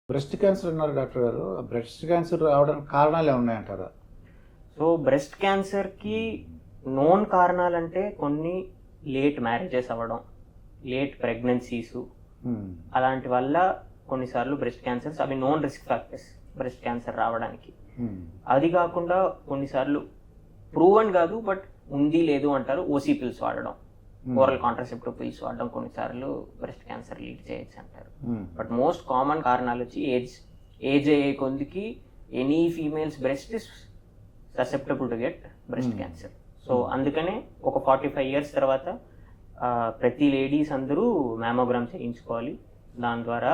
Breast cancer అన్నారు doctor గారు. Breast cancer రావడానికి కారణాలు ఏమున్నాయంటారా? సో బ్రెస్ట్ క్యాన్సర్కి నోన్ కారణాలంటే కొన్ని లేట్ మ్యారేజెస్ అవ్వడం, లేట్ ప్రెగ్నెన్సీస్, అలాంటి వల్ల కొన్నిసార్లు బ్రెస్ట్ క్యాన్సర్స్ అవి known risk factors breast cancer రావడానికి. అది కాకుండా కొన్నిసార్లు ప్రూవన్ కాదు బట్ ఉంది లేదు అంటారు, ఓసీ పిల్స్ వాడడం, ఓరల్ కాంట్రాసెప్టివ్ పిల్స్ వాడడం కొన్నిసార్లు బ్రెస్ట్ క్యాన్సర్ లీడ్ చేయొచ్చు అంటారు. బట్ మోస్ట్ కామన్ కారణాలు వచ్చి ఏజ్ అయ్యే కొద్దికి any females breast is susceptible to get breast cancer. So అందుకనే ఒక 45 years తర్వాత ప్రతి లేడీస్ అందరూ మ్యామోగ్రామ్ చేయించుకోవాలి. దాని ద్వారా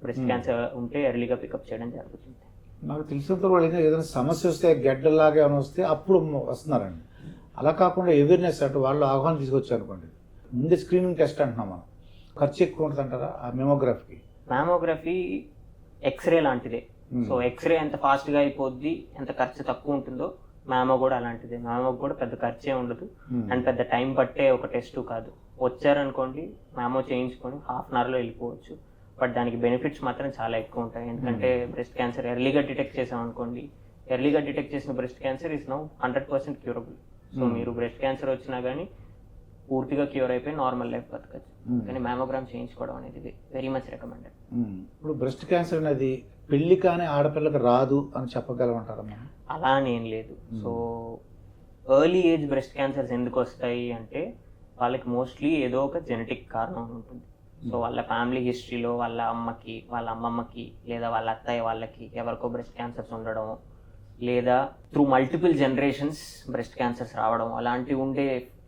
బ్రెస్ట్ క్యాన్సర్ ఉంటే ఎర్లీగా పికప్ చేయడం జరుగుతుంది. నాకు తెలిసినంత వాళ్ళు ఏదైనా సమస్య వస్తే గడ్డలాగా ఏమైనా వస్తే అప్పుడు వస్తున్నారండి. అలా కాకుండా అవేర్నెస్ అంటే వాళ్ళు ఆహ్వానం తీసుకొచ్చారు అనుకోండి, ముందే స్క్రీనింగ్ టెస్ట్ అంటున్నాం మనం. ఖర్చు ఎక్కువ ఉంటుంది అంటారా ఆ మెమోగ్రఫీకి? మ్యామోగ్రఫీ ఎక్స్రే లాంటిదే. సో ఎక్స్రే ఎంత ఫాస్ట్గా అయిపోద్ది, ఎంత ఖర్చు తక్కువ ఉంటుందో మ్యామో కూడా అలాంటిదే. మ్యామోకి కూడా పెద్ద ఖర్చే ఉండదు అండ్ పెద్ద టైం పట్టే ఒక టెస్ట్ కాదు. వచ్చారనుకోండి మ్యామో చేయించుకొని ½ an hourలో వెళ్ళిపోవచ్చు. బట్ దానికి బెనిఫిట్స్ మాత్రం చాలా ఎక్కువ ఉంటాయి. ఎందుకంటే బ్రెస్ట్ క్యాన్సర్ ఎర్లీగా డిటెక్ట్ చేసాం అనుకోండి, ఎర్లీగా డిటెక్ట్ చేసిన breast cancer is now 100% curable. So మీరు బ్రెస్ట్ క్యాన్సర్ వచ్చినా కానీ పూర్తిగా క్యూర్ అయిపోయి నార్మల్ లైఫ్ బతకచ్చు. కానీ మ్యామోగ్రామ్ చేయించుకోవడం అనేది వెరీ మచ్ రికమెండెడ్. ఇప్పుడు బ్రెస్ట్ క్యాన్సర్ అనేది పెళ్లి కానీ ఆడపిల్లకి రాదు అని చెప్పగలమంటారా? అలా అని ఏం లేదు. So early age breast cancers ఎందుకు వస్తాయి అంటే వాళ్ళకి మోస్ట్లీ ఏదో ఒక జెనెటిక్ కారణం ఉంటుంది. సో వాళ్ళ ఫ్యామిలీ హిస్టరీలో వాళ్ళ అమ్మకి, వాళ్ళ అమ్మమ్మకి, లేదా వాళ్ళ అత్తయ్య వాళ్ళకి ఎవరికో బ్రెస్ట్ క్యాన్సర్స్ ఉండడం, లేదా through multiple generations breast cancers రావడం, అలాంటివి ఉండే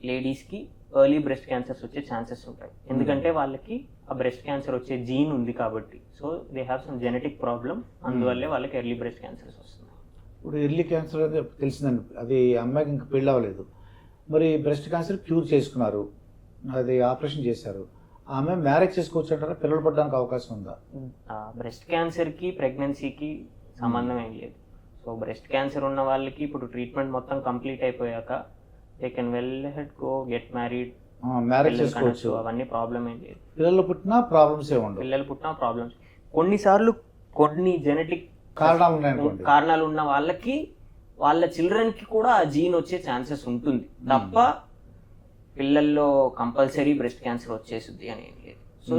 లేడీస్కి ఎర్లీ బ్రెస్ట్ క్యాన్సర్స్ వచ్చే ఛాన్సెస్ ఉంటాయి. ఎందుకంటే వాళ్ళకి ఆ బ్రెస్ట్ క్యాన్సర్ వచ్చే జీన్ ఉంది కాబట్టి. So they have some genetic problem, అందువల్లే వాళ్ళకి ఎర్లీ బ్రెస్ట్ క్యాన్సర్స్ వస్తున్నాయి. ఇప్పుడు ఎర్లీ క్యాన్సర్ అనేది తెలిసిందండి, అది అమ్మాయికి ఇంకా పెళ్ళి అవ్వలేదు, మరి బ్రెస్ట్ క్యాన్సర్ క్యూర్ చేసుకున్నారు, అది ఆపరేషన్ చేశారు, ఆమె మ్యారేజ్ చేసుకోవచ్చు అంటారా? పిల్లలు పడడానికి అవకాశం ఉందా? బ్రెస్ట్ క్యాన్సర్కి ప్రెగ్నెన్సీకి సంబంధం ఏం లేదు. సో బ్రెస్ట్ క్యాన్సర్ ఉన్న వాళ్ళకి ఇప్పుడు ట్రీట్మెంట్ మొత్తం కంప్లీట్ అయిపోయాక they can well head go get married, marriage చేసుకోవచ్చు, అవన్నీ ప్రాబ్లం ఏం లేదు. పిల్లలు పుట్టినా ప్రాబ్లమ్స్ ఏ ఉండవు. పిల్లలు పుట్టినా ప్రాబ్లమ్స్ కొన్నిసార్లు కొన్ని జెనెటిక్ కారణాలు ఉన్న వాళ్ళకి వాళ్ళ చిల్డ్రన్కి కూడా ఆ జీన్ వచ్చే ఛాన్సెస్ ఉంటుంది తప్ప పిల్లల్లో కంపల్సరీ బ్రెస్ట్ క్యాన్సర్ వచ్చేస్తుంది అని ఏం లేదు. సో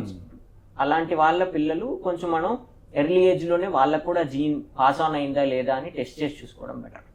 అలాంటి వాళ్ళ పిల్లలు కొంచెం మనం ఎర్లీ ఏజ్లోనే వాళ్ళకు కూడా జీన్ పాస్ ఆన్ అయిందా లేదా అని టెస్ట్ చేసి చూసుకోవడం బెటర్.